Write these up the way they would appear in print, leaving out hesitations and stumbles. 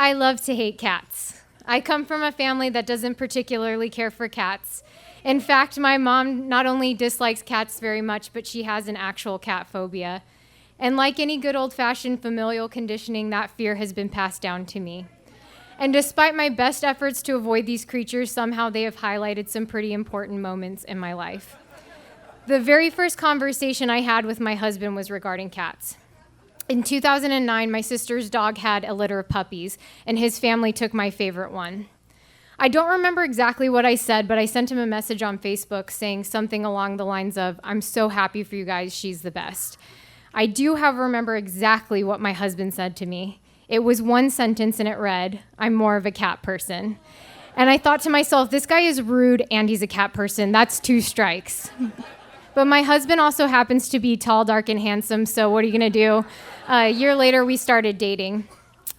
I love to hate cats. I come from a family that doesn't particularly care for cats. In fact, my mom not only dislikes cats very much, but she has an actual cat phobia. And like any good old-fashioned familial conditioning, that fear has been passed down to me. And despite my best efforts to avoid these creatures, somehow they have highlighted some pretty important moments in my life. The very first conversation I had with my husband was regarding cats. In 2009, my sister's dog had a litter of puppies, and his family took my favorite one. I don't remember exactly what I said, but I sent him a message on Facebook saying something along the lines of, "I'm so happy for you guys, she's the best." I do, however, remember exactly what my husband said to me. It was one sentence, and it read, "I'm more of a cat person." And I thought to myself, this guy is rude and he's a cat person. That's 2 strikes. But my husband also happens to be tall, dark, and handsome, so what are you gonna do? A year later, we started dating.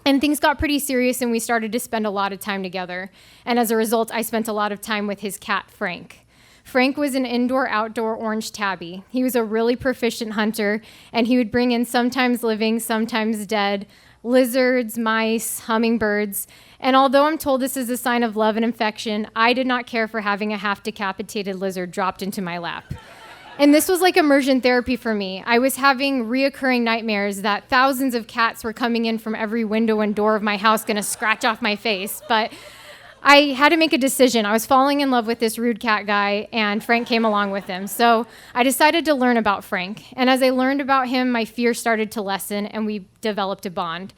And things got pretty serious, and we started to spend a lot of time together. And as a result, I spent a lot of time with his cat, Frank. Frank was an indoor-outdoor orange tabby. He was a really proficient hunter, and he would bring in sometimes living, sometimes dead, lizards, mice, hummingbirds. And although I'm told this is a sign of love and affection, I did not care for having a half-decapitated lizard dropped into my lap. And this was like immersion therapy for me. I was having reoccurring nightmares that thousands of cats were coming in from every window and door of my house, gonna scratch off my face. But I had to make a decision. I was falling in love with this rude cat guy, and Frank came along with him. So I decided to learn about Frank. And as I learned about him, my fear started to lessen, and we developed a bond.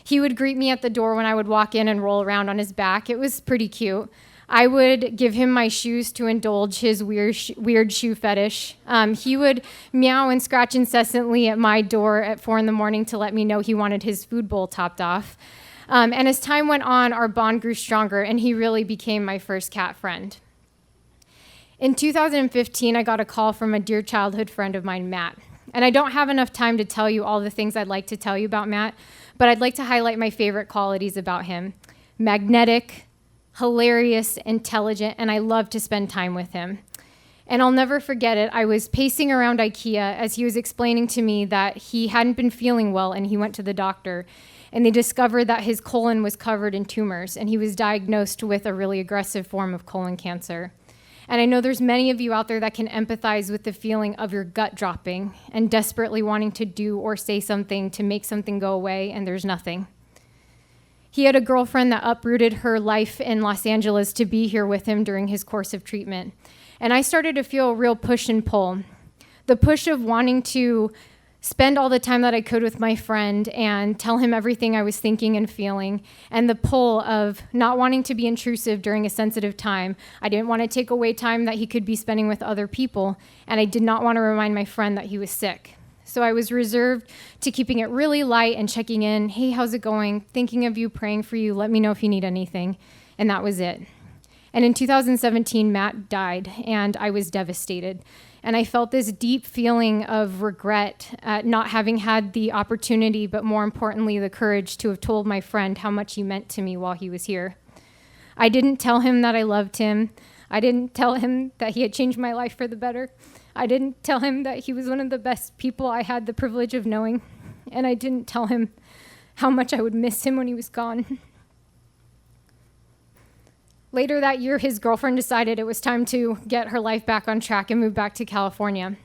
He would greet me at the door when I would walk in and roll around on his back. It was pretty cute. I would give him my shoes to indulge his weird shoe fetish. He would meow and scratch incessantly at my door at 4 a.m. to let me know he wanted his food bowl topped off. And as time went on, our bond grew stronger, and he really became my first cat friend. In 2015, I got a call from a dear childhood friend of mine, Matt. And I don't have enough time to tell you all the things I'd like to tell you about Matt, but I'd like to highlight my favorite qualities about him. Magnetic, hilarious, intelligent, and I love to spend time with him. And I'll never forget it. I was pacing around IKEA as he was explaining to me that he hadn't been feeling well, and he went to the doctor. And they discovered that his colon was covered in tumors, and he was diagnosed with a really aggressive form of colon cancer. And I know there's many of you out there that can empathize with the feeling of your gut dropping and desperately wanting to do or say something to make something go away, and there's nothing. He had a girlfriend that uprooted her life in Los Angeles to be here with him during his course of treatment. And I started to feel a real push and pull. The push of wanting to spend all the time that I could with my friend and tell him everything I was thinking and feeling, and the pull of not wanting to be intrusive during a sensitive time. I didn't want to take away time that he could be spending with other people, and I did not want to remind my friend that he was sick. So I was reserved to keeping it really light and checking in. Hey, how's it going? Thinking of you, praying for you. Let me know if you need anything. And that was it. And in 2017, Matt died, and I was devastated. And I felt this deep feeling of regret at not having had the opportunity, but more importantly, the courage to have told my friend how much he meant to me while he was here. I didn't tell him that I loved him. I didn't tell him that he had changed my life for the better. I didn't tell him that he was one of the best people I had the privilege of knowing. And I didn't tell him how much I would miss him when he was gone. Later that year, his girlfriend decided it was time to get her life back on track and move back to California.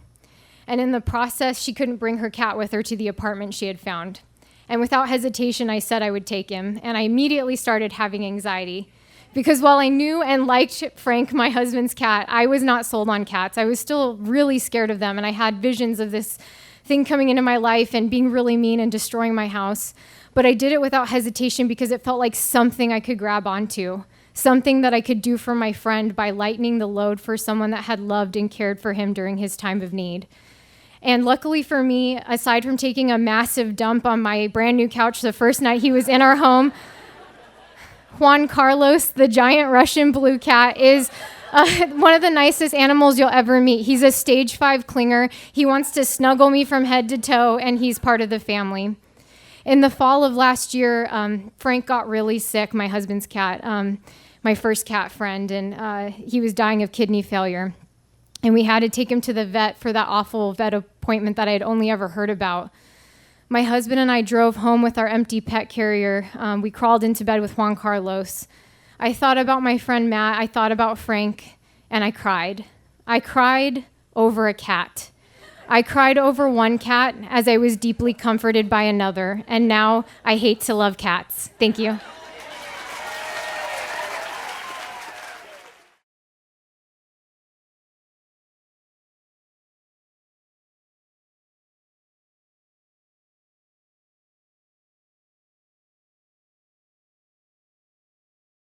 And in the process, she couldn't bring her cat with her to the apartment she had found. And without hesitation, I said I would take him. And I immediately started having anxiety. Because while I knew and liked Frank, my husband's cat, I was not sold on cats. I was still really scared of them, and I had visions of this thing coming into my life and being really mean and destroying my house. But I did it without hesitation because it felt like something I could grab onto, something that I could do for my friend by lightening the load for someone that had loved and cared for him during his time of need. And luckily for me, aside from taking a massive dump on my brand new couch the first night he was in our home, Juan Carlos, the giant Russian blue cat, is one of the nicest animals you'll ever meet. He's a stage 5 clinger. He wants to snuggle me from head to toe, and he's part of the family. In the fall of last year, Frank got really sick, my husband's cat, my first cat friend, and he was dying of kidney failure. And we had to take him to the vet for that awful vet appointment that I had only ever heard about. My husband and I drove home with our empty pet carrier. We crawled into bed with Juan Carlos. I thought about my friend Matt, I thought about Frank, and I cried. I cried over a cat. I cried over one cat as I was deeply comforted by another, and now I hate to love cats. Thank you.